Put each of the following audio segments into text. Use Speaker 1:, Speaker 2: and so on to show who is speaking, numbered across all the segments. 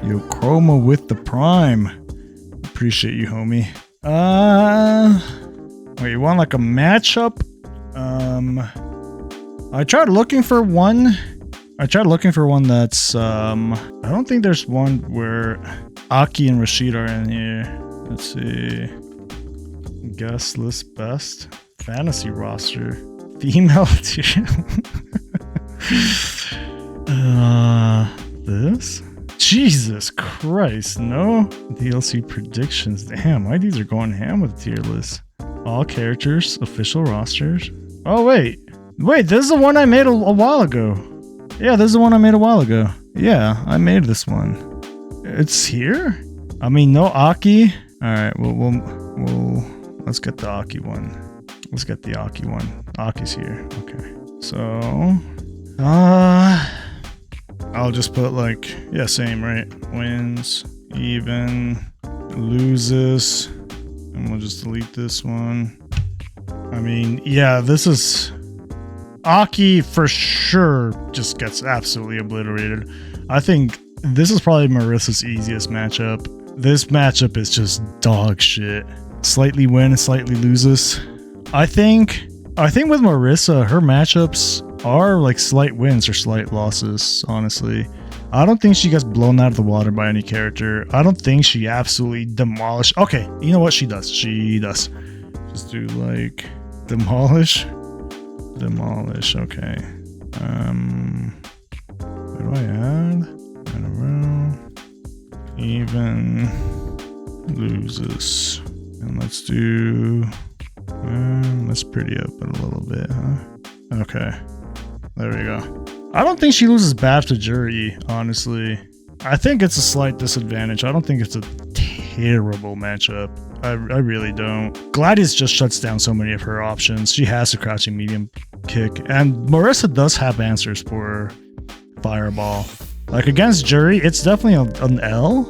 Speaker 1: Yo, Chroma with the Prime. Appreciate you, homie. Wait, you want like a matchup? I tried looking for one. That's I don't think there's one where Aki and Rashid are in here. Let's see. Guest list best fantasy roster. Female tier. This? Jesus Christ, no DLC predictions. Damn, my dudes are going ham with the tier list. All characters, official rosters. Oh wait, this is the one I made a while ago. Yeah, this is the one I made a while ago. Yeah, I made this one. It's here. I mean, no Aki. All right, we'll let's get the Aki one. Let's get the Aki one. Aki's here. Okay, so I'll just put like, yeah, same, right? Wins, even, loses, and we'll just delete this one. I mean, yeah, this is Aki for sure just gets absolutely obliterated. I think this is probably Marissa's easiest matchup. This matchup is just dog shit. Slightly wins, slightly loses. I think with Marisa, her matchups are like slight wins or slight losses, honestly. I don't think she gets blown out of the water by any character. I don't think she absolutely demolished. Okay, you know what she does? She does. Just do like demolish, okay. What do I add? I don't know. Even, loses. And let's do, let's pretty up it a little bit, huh? Okay. There we go. I don't think she loses bad to Jury, honestly. I think it's a slight disadvantage. I don't think it's a terrible matchup. I really don't. Gladius just shuts down so many of her options. She has a crouching medium kick. And Marisa does have answers for Fireball. Like against Jury, it's definitely an L.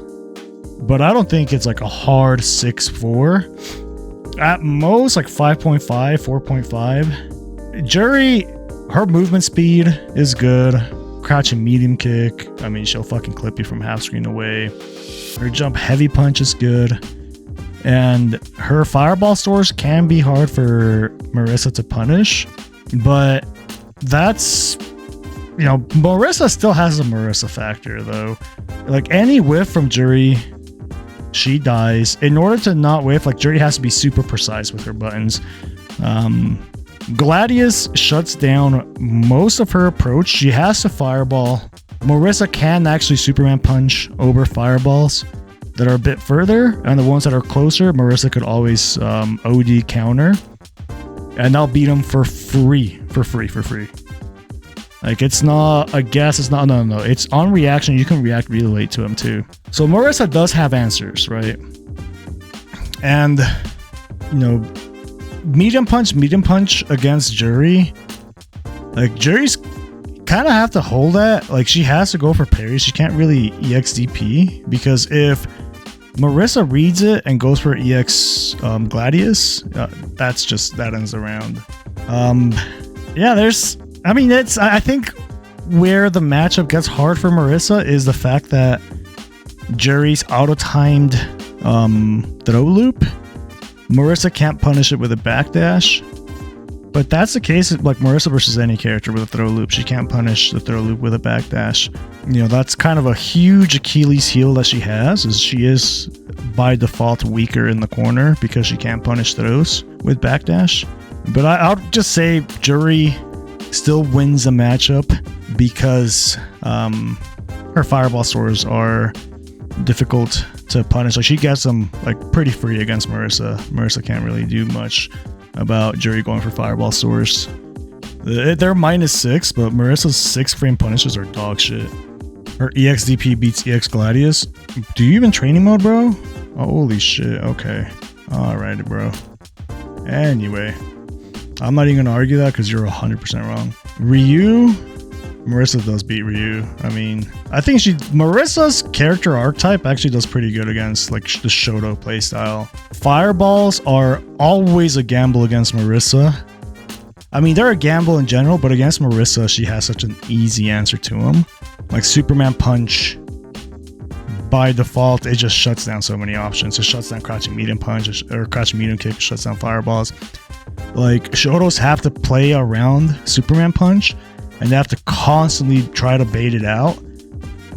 Speaker 1: But I don't think it's like a hard 6-4. At most like 5.5, 4.5. Jury, her movement speed is good. Crouching medium kick. I mean, she'll fucking clip you from half screen away. Her jump heavy punch is good. And her fireball stores can be hard for Marisa to punish. But that's, you know, Marisa still has a Marisa factor though. Like any whiff from Jury, she dies. In order to not whiff, like Jury has to be super precise with her buttons. Gladius shuts down most of her approach. She has to fireball. Marisa can actually Superman punch over fireballs that are a bit further, and the ones that are closer, Marisa could always OD counter, and I'll beat them for free. Like it's not a guess. It's not no. It's on reaction. You can react really late to them too. So Marisa does have answers, right? And you know, medium punch against Jury. Like Jury's kind of have to hold that. Like she has to go for parries. She can't really EXDP because if Marisa reads it and goes for EX Gladius, that ends the round. Yeah, I think where the matchup gets hard for Marisa is the fact that Jury's auto-timed throw loop. Marisa can't punish it with a backdash. But that's the case like Marisa versus any character with a throw loop. She can't punish the throw loop with a backdash. You know, that's kind of a huge Achilles heel that she has, is she is by default weaker in the corner because she can't punish throws with backdash. But I'll just say Jury still wins the matchup because her fireball stores are difficult to punish. Like she gets them like pretty free against Marisa. Marisa can't really do much about Jury going for fireball stores. They're -6, but Marissa's 6-frame punishes are dog shit. Her EXDP beats EX Gladius. Do you even training mode, bro? Oh, holy shit. Okay. Alright, bro. Anyway, I'm not even gonna argue that because you're 100% wrong. Ryu, Marisa does beat Ryu. I mean, I think Marissa's character archetype actually does pretty good against like the Shoto playstyle. Fireballs are always a gamble against Marisa. I mean, they're a gamble in general, but against Marisa, she has such an easy answer to them. Like Superman punch, by default, it just shuts down so many options. It shuts down crouching medium punch or crouching medium kick, shuts down fireballs. Like, Shotos have to play around Superman punch, and they have to constantly try to bait it out.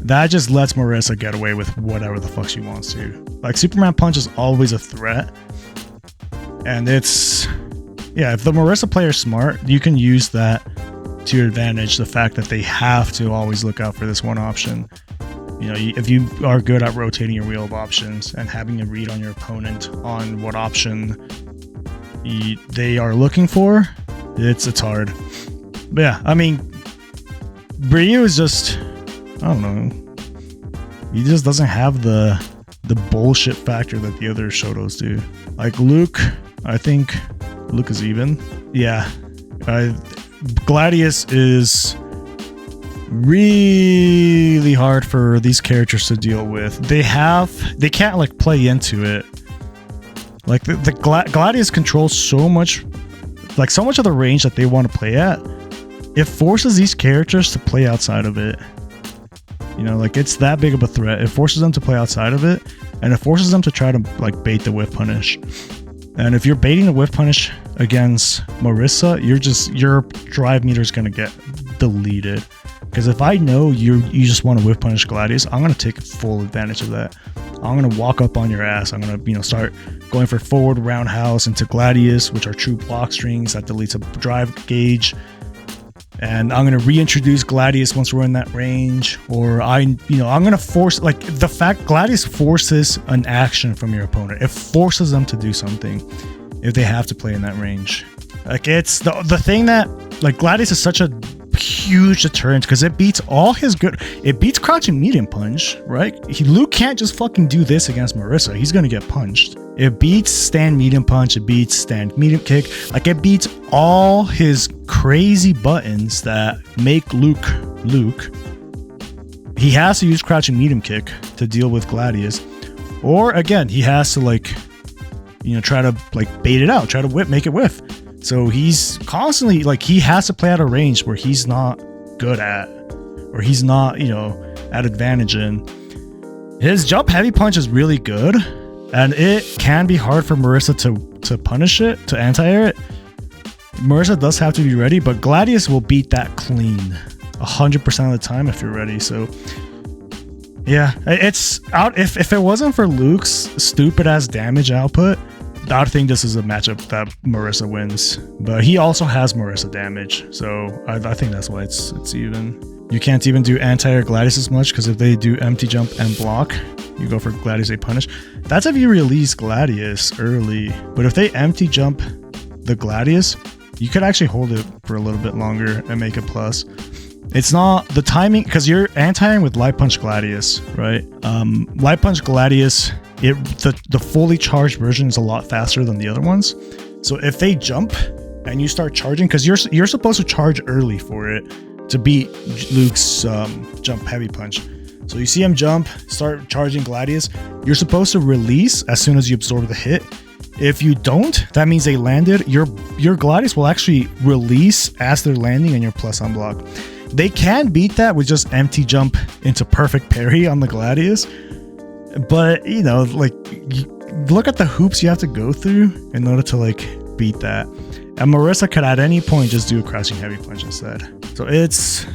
Speaker 1: That just lets Marisa get away with whatever the fuck she wants to. Like, Superman punch is always a threat. And it's... yeah, if the Marisa player is smart, you can use that to your advantage. The fact that they have to always look out for this one option. You know, if you are good at rotating your wheel of options and having a read on your opponent on what option they are looking for, it's hard. But yeah, I mean, Ryu is just... I don't know. He just doesn't have the bullshit factor that the other Shotos do. Like Luke, I think Luke is even. Yeah. Gladius is really hard for these characters to deal with. They can't like play into it. Like the Gladius controls so much of the range that they want to play at. It forces these characters to play outside of it. You know, like, it's that big of a threat. It forces them to play outside of it, and it forces them to try to, like, bait the whiff punish. And if you're baiting the whiff punish against Marisa, your drive meter is gonna get deleted. Because if I know you just want to whiff punish Gladius, I'm gonna take full advantage of that. I'm gonna walk up on your ass. I'm gonna, you know, start going for forward roundhouse into Gladius, which are true block strings that deletes a drive gauge. And I'm going to reintroduce Gladius once we're in that range. Or I'm going to force, like, the fact Gladius forces an action from your opponent. It forces them to do something if they have to play in that range. Like, it's the thing that, like, Gladius is such a huge deterrent because it beats all his good. It beats crouching medium punch, right? Luke can't just fucking do this against Marisa. He's going to get punched. It beats stand medium punch. It beats stand medium kick. Like, it beats all his crazy buttons that make Luke. He has to use crouching medium kick to deal with Gladius. Or, again, he has to, like, you know, try to, like, bait it out. Try to make it whiff. So he's constantly, like, he has to play at a range where he's not good at. Or he's not, you know, at advantage in. His jump heavy punch is really good. And it can be hard for Marisa to punish it, to anti-air it. Marisa does have to be ready, but Gladius will beat that clean 100% of the time if you're ready. So yeah, it's out. If it wasn't for Luke's stupid ass damage output, I would think this is a matchup that Marisa wins. But he also has Marisa damage, so I think that's why it's even. You can't even do anti-air Gladius as much because if they do empty jump and block, you go for Gladius a punish. That's if you release Gladius early. But if they empty jump the Gladius, you could actually hold it for a little bit longer and make it plus. It's not the timing because you're anti-airing with light punch Gladius, right? Light punch Gladius, the fully charged version is a lot faster than the other ones. So if they jump and you start charging, because you're supposed to charge early for it to beat Luke's jump heavy punch. So you see him jump, start charging Gladius. You're supposed to release as soon as you absorb the hit. If you don't, that means they landed. Your Gladius will actually release as they're landing and you're plus on block. They can beat that with just empty jump into perfect parry on the Gladius. But, you know, like, look at the hoops you have to go through in order to, like, beat that. And Marisa could at any point just do a crouching heavy punch instead. So it's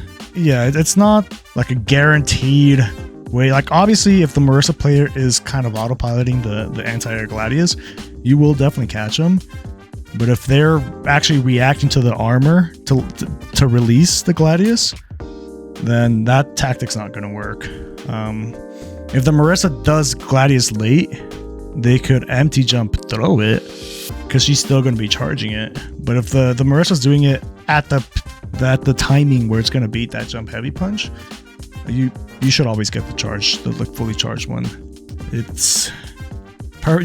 Speaker 1: not like a guaranteed way. Like, obviously, if the Marisa player is kind of autopiloting the anti-air Gladius, you will definitely catch them. But if they're actually reacting to the armor to release the Gladius, then that tactic's not going to work. If the Marisa does Gladius late, they could empty jump throw it because she's still going to be charging it. But if the Marisa's doing it at the timing where it's going to beat that jump heavy punch, you should always get the like fully charged one. It's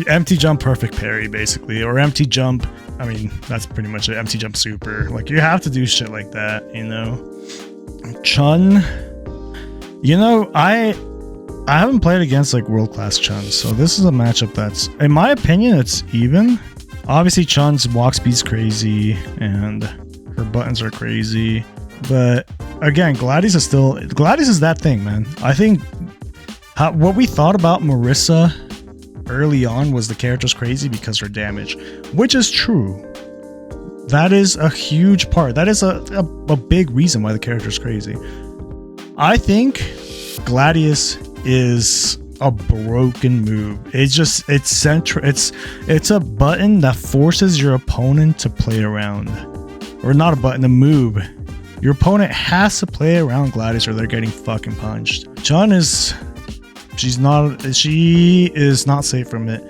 Speaker 1: empty jump perfect parry basically, or empty jump. I mean, that's pretty much it. Empty jump super. Like, you have to do shit like that, you know. Chun, you know, I haven't played against like world class Chun, so this is a matchup that's, in my opinion, it's even. Obviously, Chun's walk speed's crazy and her buttons are crazy, but again, Gladius is that thing, man. I think What we thought about Marisa early on was the character's crazy because her damage, which is true. That is a huge part. That is a big reason why the character's crazy. I think Gladius is a broken move. It's a button that forces your opponent to play around. Or not a button, a move. Your opponent has to play around Gladius or they're getting fucking punched. Chun is not safe from it.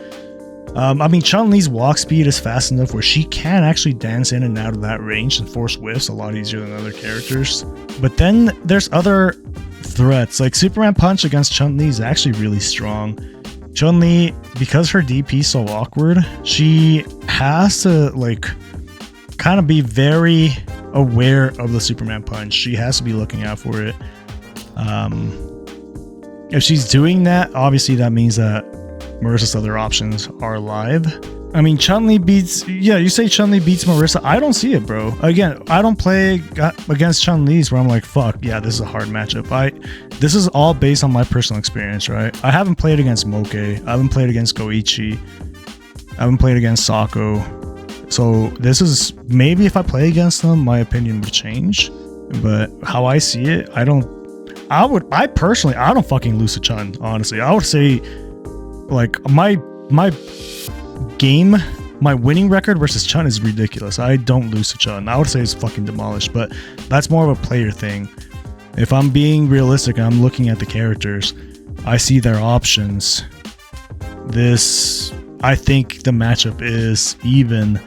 Speaker 1: I mean, Chun-Li's walk speed is fast enough where she can actually dance in and out of that range and force whiffs a lot easier than other characters. But then there's other threats, like Superman Punch against Chun-Li is actually really strong. Chun-Li, because her DP is so awkward, she has to like kind of be very aware of the Superman Punch. She has to be looking out for it. If she's doing that, obviously that means that Marisa's other options are alive. I mean, Chun-Li beats... Yeah, you say Chun-Li beats Marisa. I don't see it, bro. Again, I don't play against Chun-Li's where I'm like, fuck, yeah, this is a hard matchup. This is all based on my personal experience, right? I haven't played against Moke. I haven't played against Goichi. I haven't played against Sako. So this is... Maybe if I play against them, my opinion would change. But how I see it, I don't fucking lose to Chun, honestly. I would say... Like, my winning record versus Chun is ridiculous. I don't lose to Chun. I would say it's fucking demolished, but that's more of a player thing. If I'm being realistic and I'm looking at the characters, I see their options. I think the matchup is even.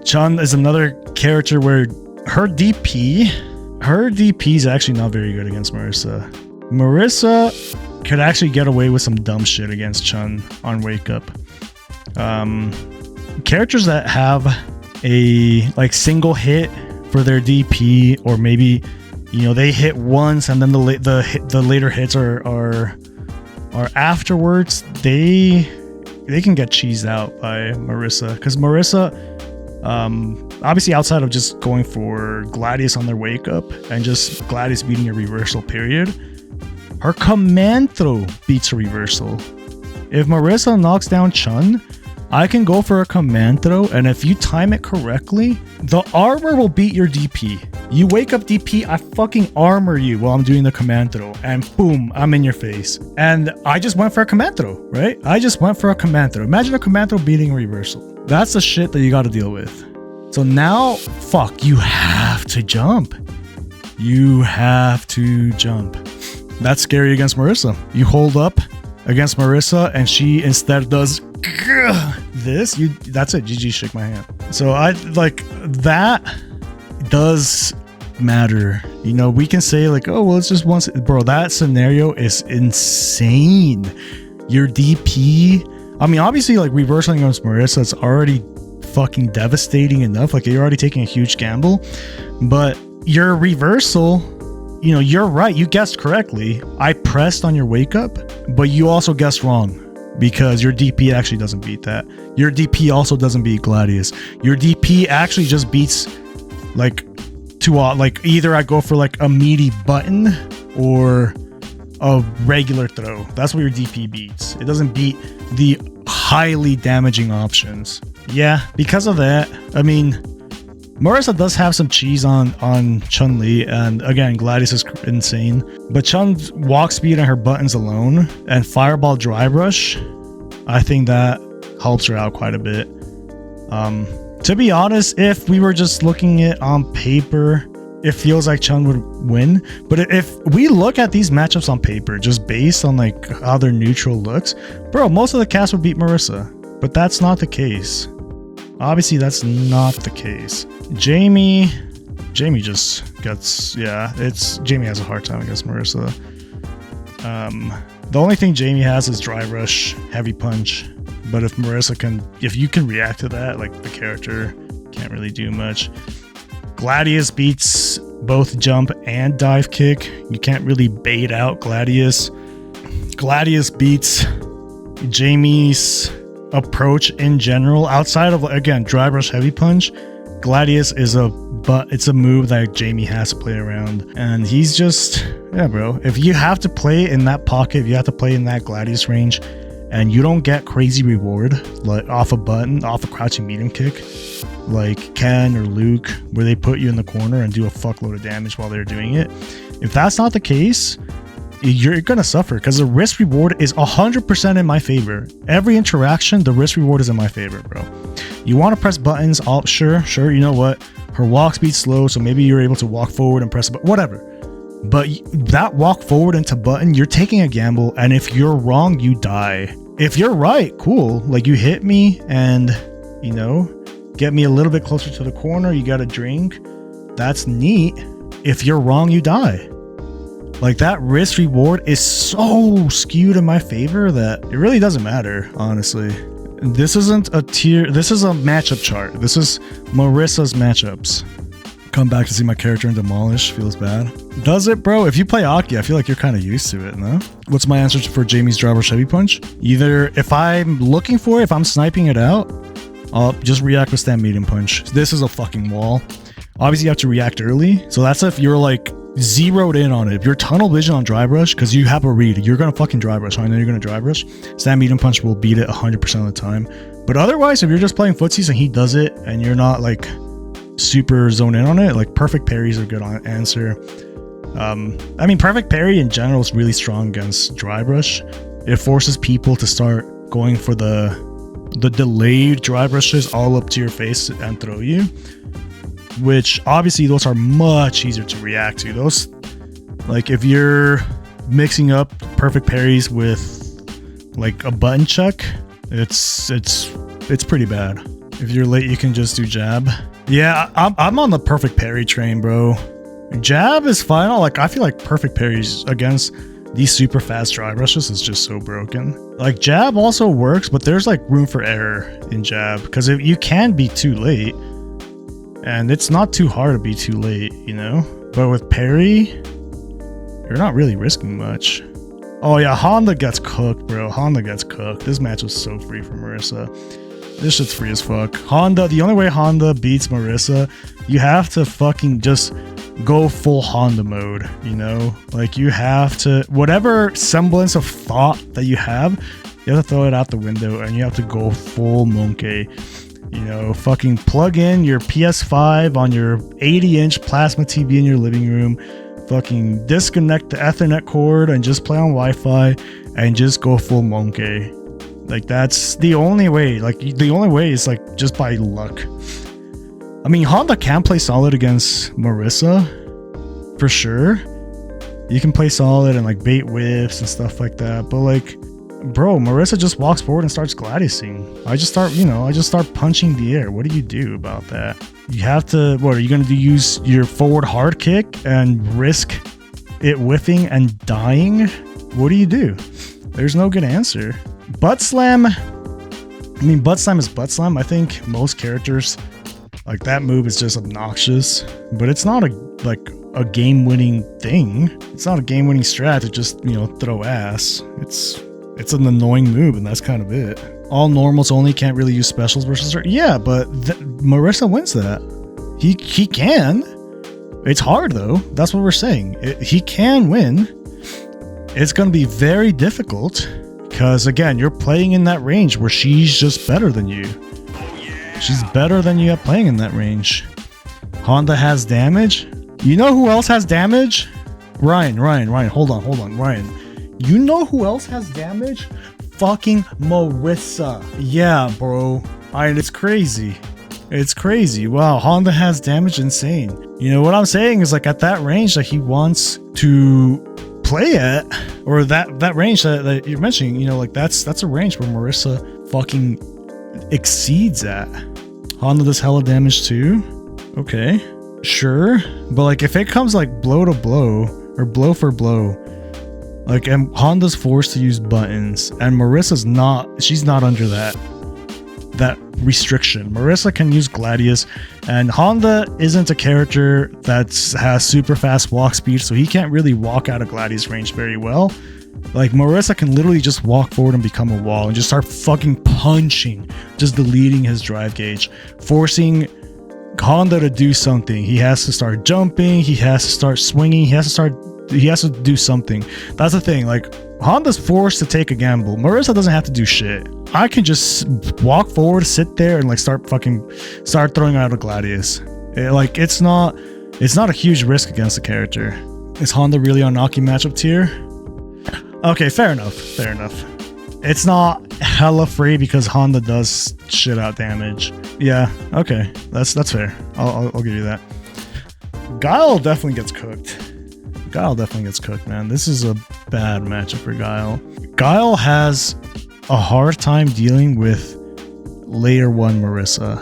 Speaker 1: Chun is another character where her DP is actually not very good against Marisa. Marisa could actually get away with some dumb shit against Chun on Wake Up. Characters that have a like single hit for their DP, or maybe they hit once and then the later hits are afterwards, they can get cheesed out by Marisa, because Marisa, obviously outside of just going for Gladius on their Wake Up and just Gladius beating a reversal period, her command throw beats a reversal. If Marisa knocks down Chun, I can go for a command throw, and if you time it correctly, the armor will beat your DP. You Wake Up DP, I fucking armor you while I'm doing the command throw, and boom, I'm in your face. And I just went for a command throw, right? I just went for a command throw. Imagine a command throw beating a reversal. That's the shit that you gotta deal with. So now, fuck, you have to jump. You have to jump. That's scary against Marisa. You hold up against Marisa and she instead does this. That's it. GG, shake my hand. So I like that does matter. We can say like, oh well, it's just once. Bro, that scenario is insane. Your DP. I mean, obviously, like reversing against Marisa, it's already fucking devastating enough. Like you're already taking a huge gamble, but your reversal. You're right. You guessed correctly. I pressed on your Wake Up, but you also guessed wrong because your DP actually doesn't beat that. Your DP also doesn't beat Gladius. Your DP actually just beats like either I go for like a meaty button or a regular throw. That's what your DP beats. It doesn't beat the highly damaging options. Yeah, because of that, I mean, Marisa does have some cheese on Chun-Li, and again, Gladius is insane. But Chun's walk speed and her buttons alone, and Fireball Dry Brush, I think that helps her out quite a bit. To be honest, if we were just looking at it on paper, it feels like Chun would win. But if we look at these matchups on paper, just based on like how their neutral looks, bro, most of the cast would beat Marisa. But that's not the case. Obviously, that's not the case. Jamie just gets, Jamie has a hard time against Marisa. The only thing Jamie has is Dry Rush, Heavy Punch. But if you can react to that, like the character can't really do much. Gladius beats both jump and dive kick. You can't really bait out Gladius. Gladius beats Jamie's approach in general, outside of again Dry Brush, Heavy Punch. Gladius is it's a move that Jamie has to play around, and he's just, yeah, bro. If you have to play in that pocket, if you have to play in that Gladius range, and you don't get crazy reward like off a crouching medium kick, like Ken or Luke, where they put you in the corner and do a fuckload of damage while they're doing it. If that's not the case, you're gonna suffer, because the risk reward is 100% in my favor. Every interaction, the risk reward is in my favor, bro. You want to press buttons? Sure. You know what? Her walk speed's slow, so maybe you're able to walk forward and press a button, whatever. But that walk forward into button, you're taking a gamble, and if you're wrong, you die. If you're right, cool. Like, you hit me and, you know, get me a little bit closer to the corner, you got a drink. That's neat. If you're wrong, you die. Like, that risk reward is so skewed in my favor that it really doesn't matter, honestly. This isn't a tier, this is a matchup chart. This is Marisa's matchups. Come back to see my character and demolish, feels bad. Does it, bro? If you play Aki, I feel like you're kind of used to it, no? What's my answer for Jamie's driver heavy punch? Either if I'm looking for it, if I'm sniping it out, I'll just react with stand medium punch. This is a fucking wall. Obviously, you have to react early. So that's if you're like zeroed in on it. If you're tunnel vision on drive rush, because you have a read, you're going to fucking drive rush. I know you're going to drive rush. Stand medium punch will beat it 100% of the time. But otherwise, if you're just playing footsies and he does it and you're not like super zoned in on it, like perfect parries are a good answer. I mean, perfect parry in general is really strong against drive rush. It forces people to start going for the delayed drive rushes all up to your face and throw you, which obviously those are much easier to react to. Those, like, if you're mixing up perfect parries with like a button check, it's pretty bad. If you're late, you can just do jab. Yeah, I'm on the perfect parry train, bro. Jab is final. Like, I feel like perfect parries against these super fast drive rushes is just so broken. Like, jab also works, but there's like room for error in jab, because if you can be too late, and it's not too hard to be too late, you know? But with parry, you're not really risking much. Oh yeah, Honda gets cooked, bro. Honda gets cooked. This match was so free for Marisa. This shit's free as fuck. Honda, the only way Honda beats Marisa, you have to fucking just go full Honda mode, you know? Like, you have to, whatever semblance of thought that you have to throw it out the window, and you have to go full monkey. You know, fucking plug in your PS5 on your 80-inch plasma TV in your living room, fucking disconnect the Ethernet cord and just play on Wi-Fi and just go full monkey. Like, that's the only way. Like, the only way is like just by luck. I mean, Honda can play solid against Marisa for sure. You can play solid and like bait whiffs and stuff like that, but like, bro, Marisa just walks forward and starts gladiusing. I just start punching the air. What do you do about that? You have to, what are you going to do? Use your forward hard kick and risk it whiffing and dying? What do you do? There's no good answer. Butt slam. I mean, butt slam is butt slam. I think most characters, like, that move is just obnoxious, but it's not a game-winning thing. It's not a game-winning strat to just, you know, throw ass. It's an annoying move, and that's kind of it. All normals only can't really use specials versus her. Yeah, but Marisa wins that. He can. It's hard, though. That's what we're saying. He can win. It's going to be very difficult, because, again, you're playing in that range where she's just better than you. She's better than you at playing in that range. Honda has damage. You know who else has damage? Ryan. Hold on. Ryan. You know who else has damage? Fucking Marisa. Yeah, bro. It's crazy. It's crazy. Wow, Honda has damage, insane. You know what I'm saying is, like, at that range that he wants to play at, or that range that you're mentioning, you know, like, that's a range where Marisa fucking exceeds at. Honda does hella damage too. Okay, sure, but like, if it comes like blow to blow or blow for blow, like, and Honda's forced to use buttons, and Marisa's not, she's not under that restriction. Marisa can use Gladius, and Honda isn't a character that has super fast walk speed, so he can't really walk out of Gladius range very well. Like, Marisa can literally just walk forward and become a wall and just start fucking punching, just deleting his drive gauge, forcing Honda to do something. He has to start jumping. He has to start swinging. He has to do something. That's the thing. Like, Honda's forced to take a gamble. Marisa doesn't have to do shit. I can just walk forward, sit there, and like start throwing out a Gladius. It's not a huge risk against the character. Is Honda really on Naki matchup tier? Okay, fair enough. It's not hella free because Honda does shit out damage. Yeah, okay, that's fair. I'll give you that. Guile definitely gets cooked. Man. This is a bad matchup for Guile. Guile has a hard time dealing with layer 1 Marisa.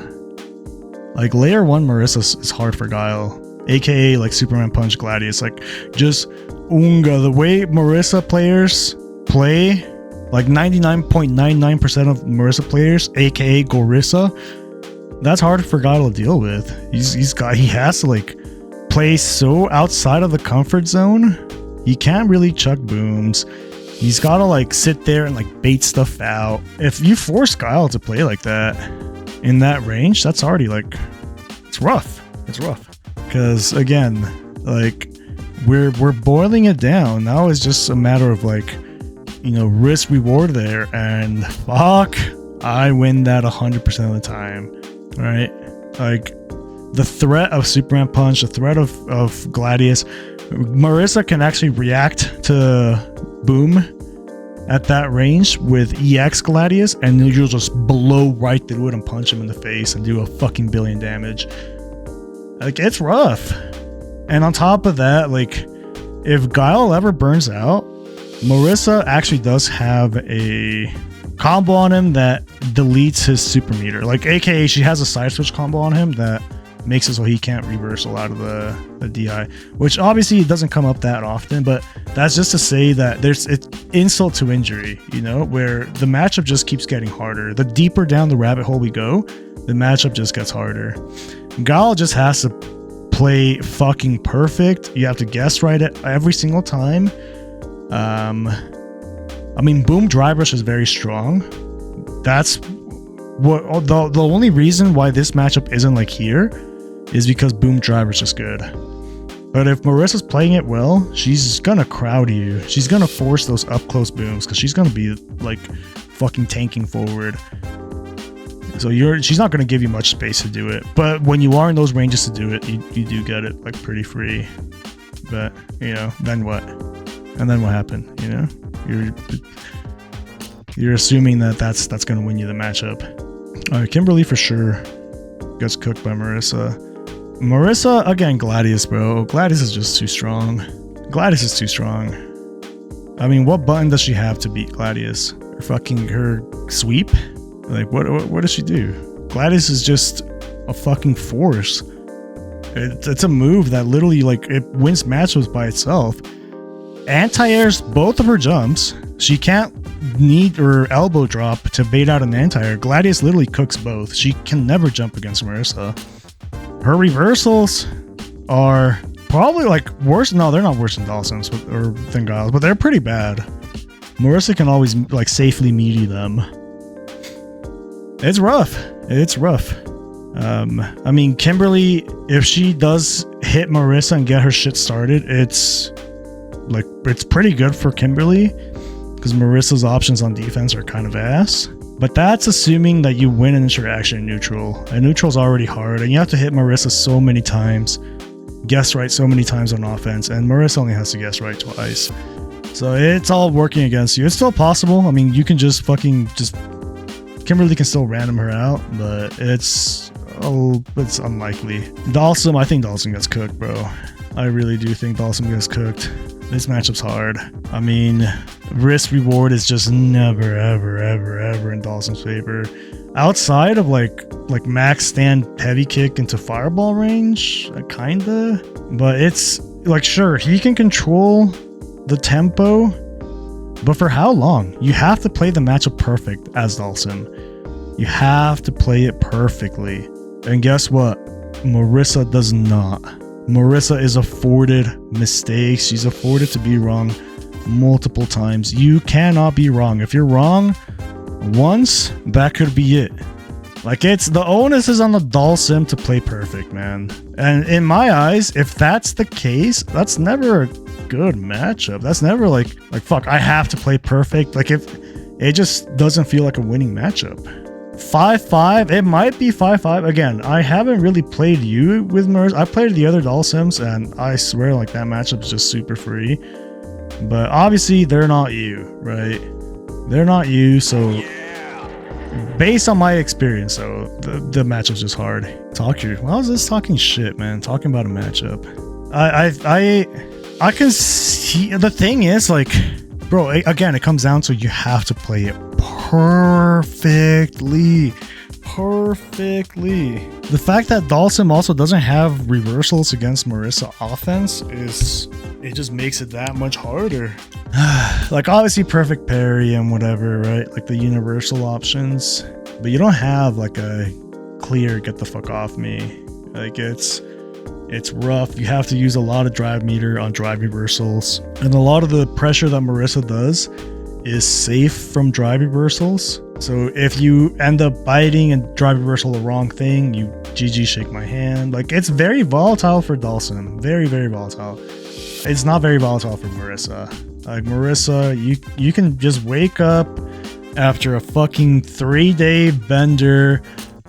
Speaker 1: Like, layer 1 Marisa is hard for Guile, aka like Superman Punch Gladius. Like, just Unga. The way Marisa players play, like 99.99% of Marisa players, aka Gorissa, that's hard for Guile to deal with. He has to like play so outside of the comfort zone. He can't really chuck booms. He's gotta like sit there and like bait stuff out. If you force Guile to play like that in that range, that's already like, it's rough. Because again, like we're boiling it down. Now it's just a matter of like, you know, risk reward there, and fuck, I win that 100% of the time. Right? Like, the threat of Superman Punch, the threat of Gladius, Marisa can actually react to Boom at that range with EX Gladius, and you'll just blow right through it and punch him in the face and do a fucking billion damage. Like, it's rough. And on top of that, like, if Guile ever burns out, Marisa actually does have a combo on him that deletes his super meter. Like, aka she has a side switch combo on him that makes it so he can't reversal out of the DI, which obviously it doesn't come up that often, but that's just to say that it's insult to injury, you know, where the matchup just keeps getting harder. The deeper down the rabbit hole we go, the matchup just gets harder. Guile just has to play fucking perfect. You have to guess right at every single time. I mean, Boom Drybush is very strong. That's what the only reason why this matchup isn't like here is because Boom Drybush is good. But if Marisa's playing it well, she's gonna crowd you. She's gonna force those up close booms because she's gonna be like fucking tanking forward. So she's not gonna give you much space to do it. But when you are in those ranges to do it, you do get it like pretty free. But you know, then what? And then what happened? You know, you're assuming that's going to win you the matchup. Kimberly for sure gets cooked by Marisa. Marisa again, Gladius, bro. Gladius is just too strong. I mean, what button does she have to beat Gladius? Her sweep? Like, what does she do? Gladius is just a fucking force. It's a move that literally like it wins matchups by itself. Anti-airs both of her jumps. She can't need or elbow drop to bait out an anti-air. Gladius literally cooks both. She can never jump against Marisa. Her reversals are probably like worse. No, they're not worse than Dawson's or than Giles, but they're pretty bad. Marisa can always like safely meaty them. It's rough. I mean, Kimberly, if she does hit Marisa and get her shit started, it's pretty good for Kimberly because Marisa's options on defense are kind of ass. But that's assuming that you win an interaction in neutral. And neutral's already hard, and you have to hit Marisa so many times, guess right so many times on offense, and Marisa only has to guess right twice. So it's all working against you. It's still possible. I mean, you can just Kimberly can still random her out, but it's unlikely. Dalsum, I think Dalsum gets cooked, bro. I really do think Dalsum gets cooked. This matchup's hard. I mean, risk reward is just never, ever in Dawson's favor. Outside of like max stand heavy kick into fireball range, kinda. But it's like, sure, he can control the tempo, but for how long? You have to play the matchup perfect as Dawson. You have to play it perfectly. And guess what? Marisa does not. Marisa is afforded mistakes. She's afforded to be wrong multiple times. You cannot be wrong. If you're wrong once, that could be it. Like, it's the onus is on the Dalsim to play perfect, man. And in my eyes, if that's the case, that's never a good matchup. That's never like fuck, I have to play perfect. Like, if it just doesn't feel like a winning matchup. 5-5, it might be 5-5. Again, I haven't really played you with Marisa. I played the other Dalsims, and I swear, like, that matchup is just super free. But obviously, they're not you, right? They're not you, so based on my experience, though, the matchup's just hard. Well, I was just talking shit, man. Talking about a matchup. I can see, the thing is, like, bro, again, it comes down to you have to play it perfectly. The fact that Dalsim also doesn't have reversals against Marisa offense it just makes it that much harder. Like, obviously perfect parry and whatever, right? Like the universal options, but you don't have like a clear get the fuck off me. Like, it's rough. You have to use a lot of drive meter on drive reversals, and a lot of the pressure that Marisa does is safe from drive reversals. So if you end up biting and drive reversal the wrong thing, you GG shake my hand. Like, it's very volatile for Dalsim. Very, very volatile. It's not very volatile for Marisa. Like, Marisa, you can just wake up after a fucking 3-day bender.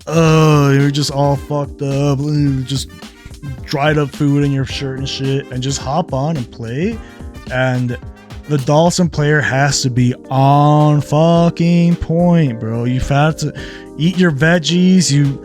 Speaker 1: Oh, you're just all fucked up. Just dried up food in your shirt and shit, and just hop on and play. And the Dalsim player has to be on fucking point, bro. You've had to eat your veggies. You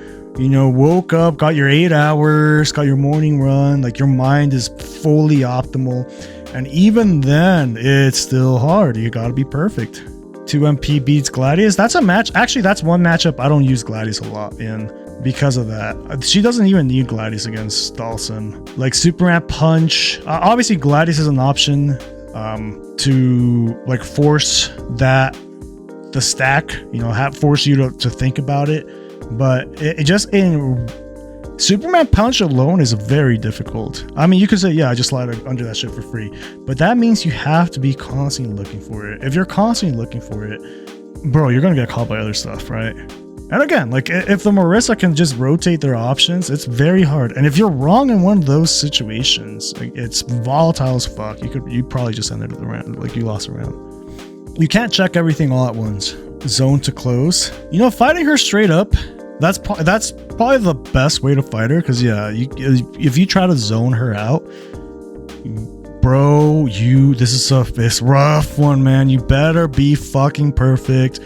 Speaker 1: know, woke up, got your 8 hours, got your morning run. Like, your mind is fully optimal. And even then, it's still hard. You gotta be perfect. 2MP beats Gladius. That's a match. Actually, that's one matchup I don't use Gladius a lot in because of that. She doesn't even need Gladius against Dalsim. Like, Superman Punch. Obviously, Gladius is an option to like force the stack, you know, force you to think about it. But it just in Superman Punch alone is very difficult. I mean, you could say, yeah, I just slide under that shit for free, but that means you have to be constantly looking for it. If you're constantly looking for it, bro, you're gonna get caught by other stuff, right? And again, like, if the Marisa can just rotate their options, it's very hard. And if you're wrong in one of those situations, like, it's volatile as fuck. You probably just ended the round, like, you lost a round. You can't check everything all at once. Zone to close. You know, fighting her straight up, that's probably the best way to fight her. Because yeah, if you try to zone her out, bro, this is this rough one, man. You better be fucking perfect.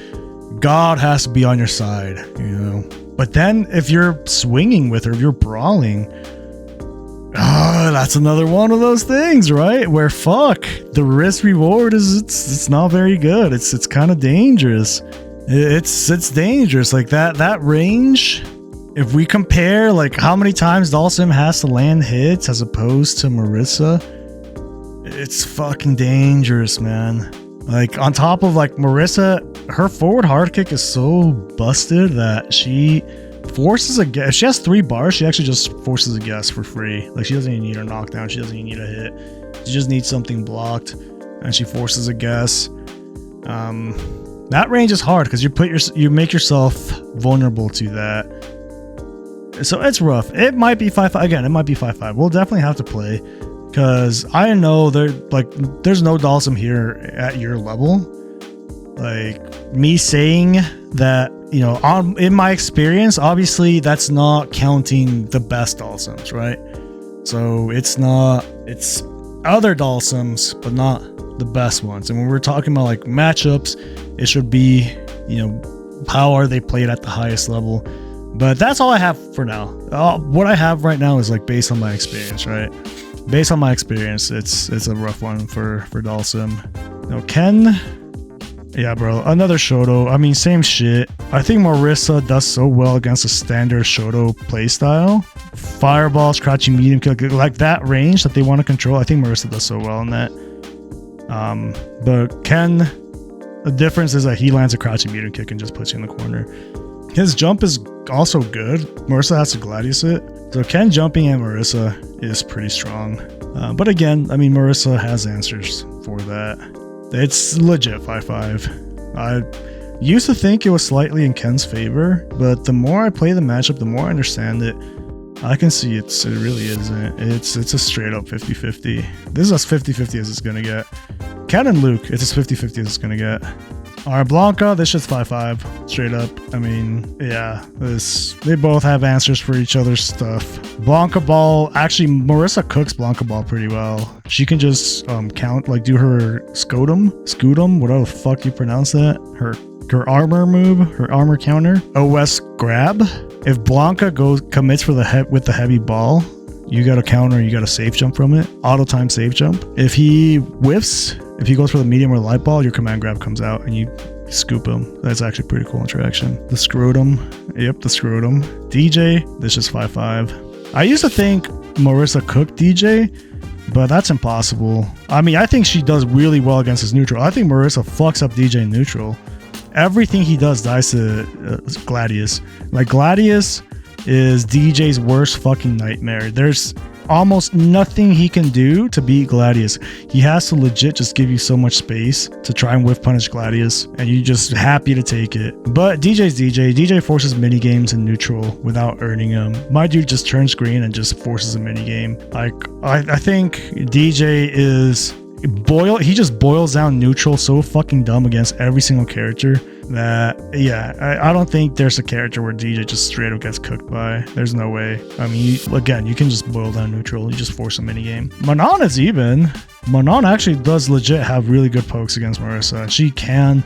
Speaker 1: God has to be on your side, you know. But then if you're swinging with her, if you're brawling, that's another one of those things, right? Where fuck, the risk reward is it's not very good. It's kind of dangerous. It's dangerous. Like, that range, if we compare like how many times Dalsim has to land hits as opposed to Marisa, it's fucking dangerous, man. Like, on top of, like, Marisa, her forward hard kick is so busted that she forces a guess. If she has 3 bars, she actually just forces a guess for free. Like, she doesn't even need a knockdown. She doesn't even need a hit. She just needs something blocked, and she forces a guess. That range is hard because you make yourself vulnerable to that. So it's rough. It might be 5-5. Again, it might be 5-5. We'll definitely have to play. Because I know there's no Dalsim here at your level. Like, me saying that, you know, in my experience, obviously that's not counting the best Dalsims, right? So it's other Dalsims, but not the best ones. And when we're talking about like matchups, it should be, you know, how are they played at the highest level. But that's all I have for now. What I have right now is like based on my experience, right? Based on my experience, it's a rough one for Dalsim. No, Ken. Yeah, bro. Another Shoto. I mean, same shit. I think Marisa does so well against a standard Shoto playstyle. Fireballs, crouching medium kick, like that range that they want to control. I think Marisa does so well in that. But Ken, the difference is that he lands a crouching medium kick and just puts you in the corner. His jump is also good. Marisa has to Gladius it. So Ken jumping at Marisa is pretty strong. But again, I mean, Marisa has answers for that. It's legit 5-5. Used to think it was slightly in Ken's favor, but the more I play the matchup, the more I understand it. I can see it really isn't. It's a straight up 50-50. This is as 50-50 as it's gonna get. Ken and Luke, it's as 50-50 as it's gonna get. Alright, Blanca, this shit's 5-5. Straight up. I mean, yeah. They both have answers for each other's stuff. Blanca Ball, actually, Marisa cooks Blanca Ball pretty well. She can just count, like do her Scutum, whatever the fuck you pronounce that. Her armor move, her armor counter. OS grab. If Blanca commits with the heavy ball, you got a counter, you got a safe jump from it. Auto time safe jump. If he whiffs, if he goes for the medium or light ball, your command grab comes out and you scoop him. That's actually pretty cool interaction. The scrotum. Yep, the scrotum. DJ, this is 5-5. I used to think Marisa cooked DJ, but that's impossible. I mean, I think she does really well against his neutral. I think Marisa fucks up DJ in neutral. Everything he does dies to Gladius. Like, Gladius is DJ's worst fucking nightmare. There's almost nothing he can do to beat Gladius. He has to legit just give you so much space to try and whiff punish Gladius, and you're just happy to take it. But DJ's DJ. DJ forces minigames in neutral without earning them. My dude just turns green and just forces a minigame. Like, I think DJ is... he just boils down neutral so fucking dumb against every single character that, yeah, I don't think there's a character where DJ just straight up gets cooked by. There's no way. I mean, again, you can just boil down neutral. You just force a minigame. Manon is even. Manon actually does legit have really good pokes against Marisa. She can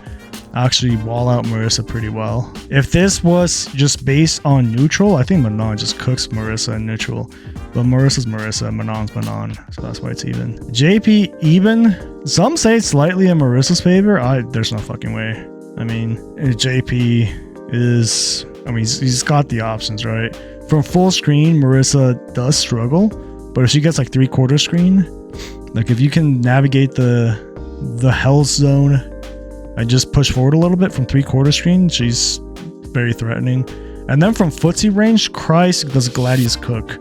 Speaker 1: actually wall out Marisa pretty well. If this was just based on neutral, I think Manon just cooks Marisa in neutral. But Marissa's Marisa, Manon's Manon, so that's why it's even. JP even. Some say it's slightly in Marissa's favor. There's no fucking way. I mean, JP is... I mean, he's got the options, right? From full screen, Marisa does struggle, but if she gets like 3/4 screen, like if you can navigate the health zone and just push forward a little bit from 3/4 screen, she's very threatening. And then from footsie range, Christ does Gladius cook.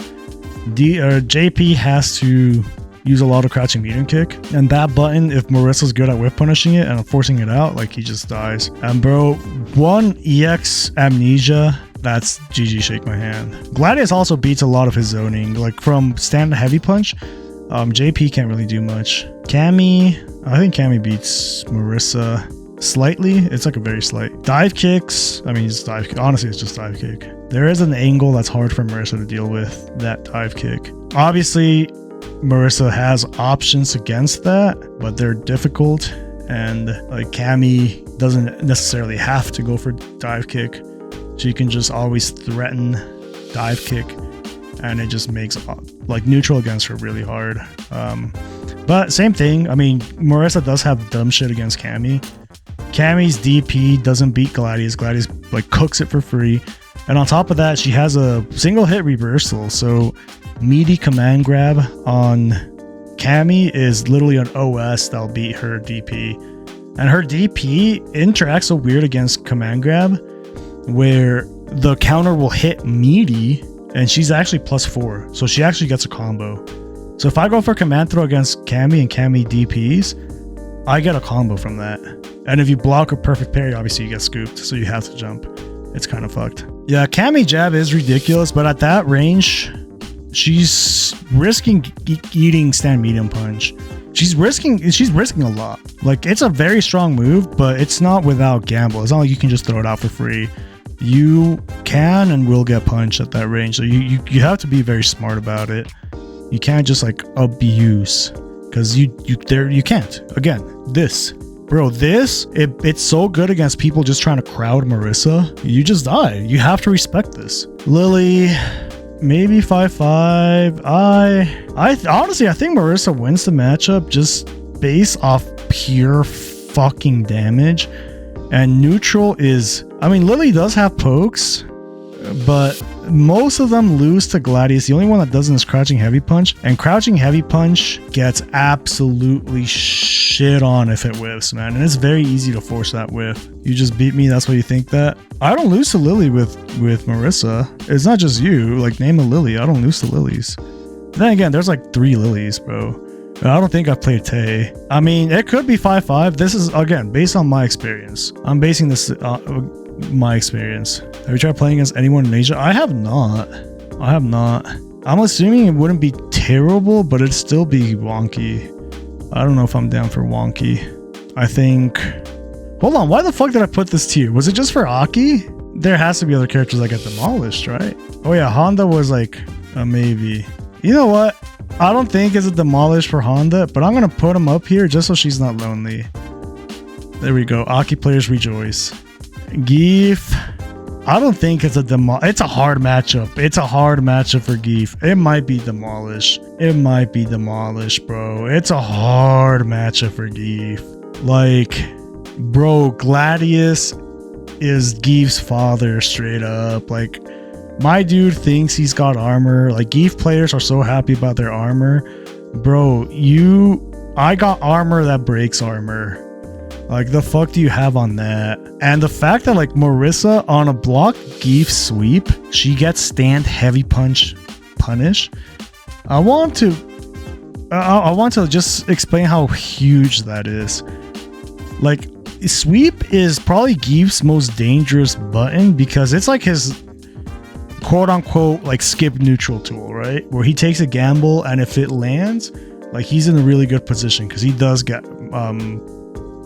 Speaker 1: JP has to use a lot of crouching medium kick, and that button, if Marissa's good at whip punishing it and forcing it out, like, he just dies. And bro, 1 EX amnesia, that's GG, shake my hand. Gladius also beats a lot of his zoning, like from stand heavy punch. JP can't really do much. Cammy, I think Cammy beats Marisa slightly. It's like a very slight. Dive kicks, I mean, it's dive kick. Honestly, it's just dive kick. There is an angle that's hard for Marisa to deal with, that dive kick. Obviously, Marisa has options against that, but they're difficult, and like Cammy doesn't necessarily have to go for dive kick. She can just always threaten dive kick, and it just makes like neutral against her really hard. But same thing, I mean, Marisa does have dumb shit against Cammy. Cammy's DP doesn't beat Gladius. Gladius like cooks it for free. And on top of that, she has a single hit reversal. So meaty command grab on Cammy is literally an OS that'll beat her DP. And her DP interacts so weird against command grab where the counter will hit meaty and she's actually +4. So she actually gets a combo. So if I go for command throw against Cammy and Cammy DPs, I get a combo from that. And if you block a perfect parry, obviously you get scooped, so you have to jump. It's kind of fucked. Yeah, Cammy jab is ridiculous, but at that range, she's risking eating stand medium punch. She's risking a lot. Like, it's a very strong move, but it's not without gamble. It's not like you can just throw it out for free. You can and will get punched at that range. So you have to be very smart about it. You can't just like abuse, because you can't. Again, it's so good against people just trying to crowd Marisa. You just die. You have to respect this. Lily, maybe 5-5. Honestly, I think Marisa wins the matchup just based off pure fucking damage. And neutral is, I mean, Lily does have pokes, but most of them lose to Gladius. The only one that doesn't is Crouching Heavy Punch, and Crouching Heavy Punch gets absolutely shit on if it whiffs, man, and it's very easy to force that whiff. You just beat me, that's why you think that? I don't lose to Lily with Marisa. It's not just you, like, name a Lily. I don't lose to Lilies. Then again, there's like 3 Lilies, bro. I don't think I've played Tay. I mean, it could be 5-5. This is, again, based on my experience. I'm basing this my experience. Have you tried playing against anyone in Asia? I have not. I'm assuming it wouldn't be terrible, but it'd still be wonky. I don't know if I'm down for wonky. I think... Hold on, why the fuck did I put this tier? Was it just for Aki? There has to be other characters that get demolished, right? Oh yeah, Honda was like a maybe. You know what? I don't think it's a demolish for Honda, but I'm gonna put him up here just so she's not lonely. There we go. Aki players rejoice. Geef. I don't think it's a it's a hard matchup. It's a hard matchup for Geef. It might be demolished. It might be demolished, bro. It's a hard matchup for Geef. Like, bro, Gladius is Geef's father straight up. Like, my dude thinks he's got armor. Like, Geef players are so happy about their armor. Bro, I got armor that breaks armor. Like, the fuck do you have on that? And the fact that, like, Marisa on a block Geef sweep, she gets stand heavy punish. I want to just explain how huge that is. Like, sweep is probably Geef's most dangerous button because it's like his quote-unquote like skip neutral tool, right? Where he takes a gamble and if it lands, like, he's in a really good position because he does get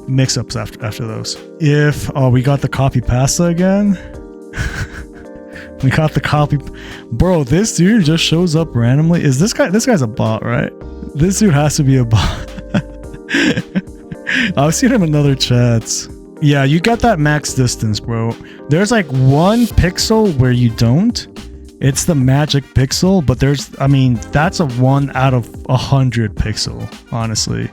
Speaker 1: mix-ups after those. If we got the copy pasta again. We got the copy, bro. This dude just shows up randomly. Is this guy's a bot, right? This dude has to be a bot. I've seen him in other chats. Yeah, you got that max distance, bro. There's like one pixel where you don't. It's the magic pixel, but that's a 1 out of 100 pixel, honestly,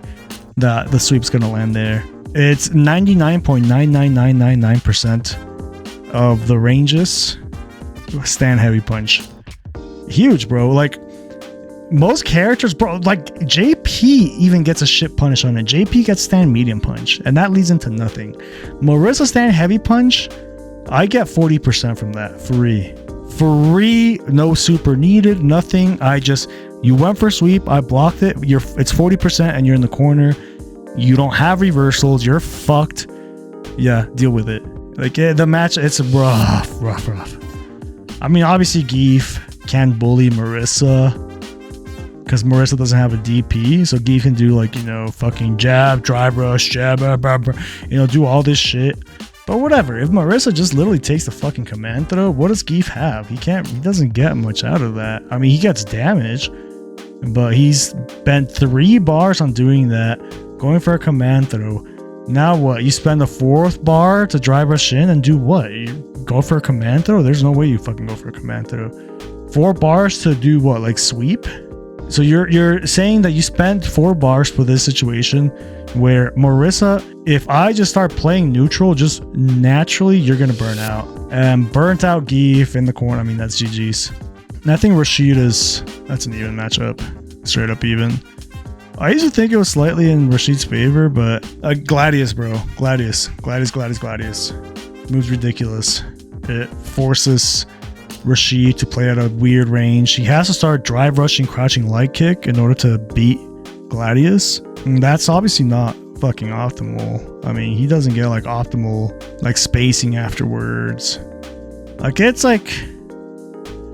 Speaker 1: that the sweep's gonna land there. It's 99.99999% of the ranges stand heavy punch. Huge, bro. Like, most characters, bro, like JP even gets a shit punish on it. JP gets stand medium punch, and that leads into nothing. Marisa stand heavy punch, I get 40% from that. Free, no super needed, nothing. You went for sweep, I blocked it. It's 40% and you're in the corner. You don't have reversals, you're fucked. Yeah, deal with it. Like, the match, it's rough. I mean, obviously Geef can bully Marisa because Marisa doesn't have a DP, so Geef can do, like, fucking jab, drive rush, jab, do all this shit. But whatever, if Marisa just literally takes the fucking command throw, what does Geef have? He doesn't get much out of that. I mean, he gets damage, but he's spent 3 bars on doing that, going for a command throw. Now what? You spend the 4th bar to drive rush in and do what? You go for a command throw? There's no way you fucking go for a command throw. 4 bars to do what? Like, sweep? So you're saying that you spent 4 bars for this situation where Marisa, if I just start playing neutral, just naturally you're gonna burn out. And burnt out Geef in the corner, I mean, that's GG's. And I think Rashid that's an even matchup. Straight up even. I used to think it was slightly in Rashid's favor, but Gladius, bro. Gladius. Moves ridiculous. It forces Rashid to play at a weird range. He has to start drive rushing, crouching light kick in order to beat Gladius. And that's obviously not fucking optimal. I mean, he doesn't get like optimal like spacing afterwards. Like, it's like,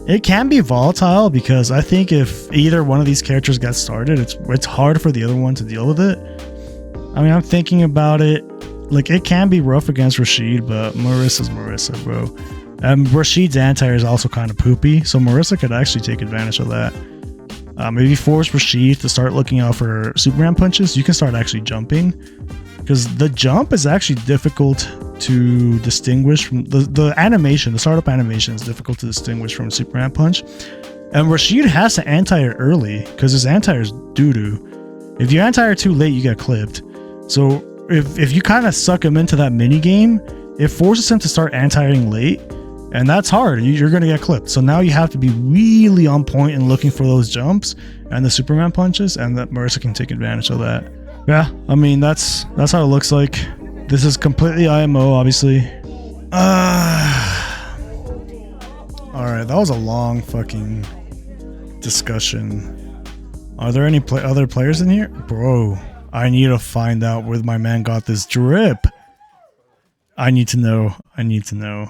Speaker 1: it can be volatile because I think if either one of these characters gets started, it's hard for the other one to deal with it. I mean, I'm thinking about it. Like, it can be rough against Rashid, but Marisa's Marisa, bro. Rashid's anti-air is also kind of poopy, so Marisa could actually take advantage of that. Maybe force Rashid to start looking out for Superman punches. You can start actually jumping, because the jump is actually difficult to distinguish from the animation. The startup animation is difficult to distinguish from Superman punch. And Rashid has to anti-air early because his anti-air is doo-doo. If you anti-air too late, you get clipped. So if you kind of suck him into that mini game, it forces him to start anti-airing late, and that's hard. You're going to get clipped. So now you have to be really on point and looking for those jumps and the Superman punches, and that Marisa can take advantage of that. Yeah, I mean, that's how it looks like. This is completely IMO, obviously. Alright, that was a long fucking discussion. Are there any other players in here? Bro, I need to find out where my man got this drip. I need to know. I need to know.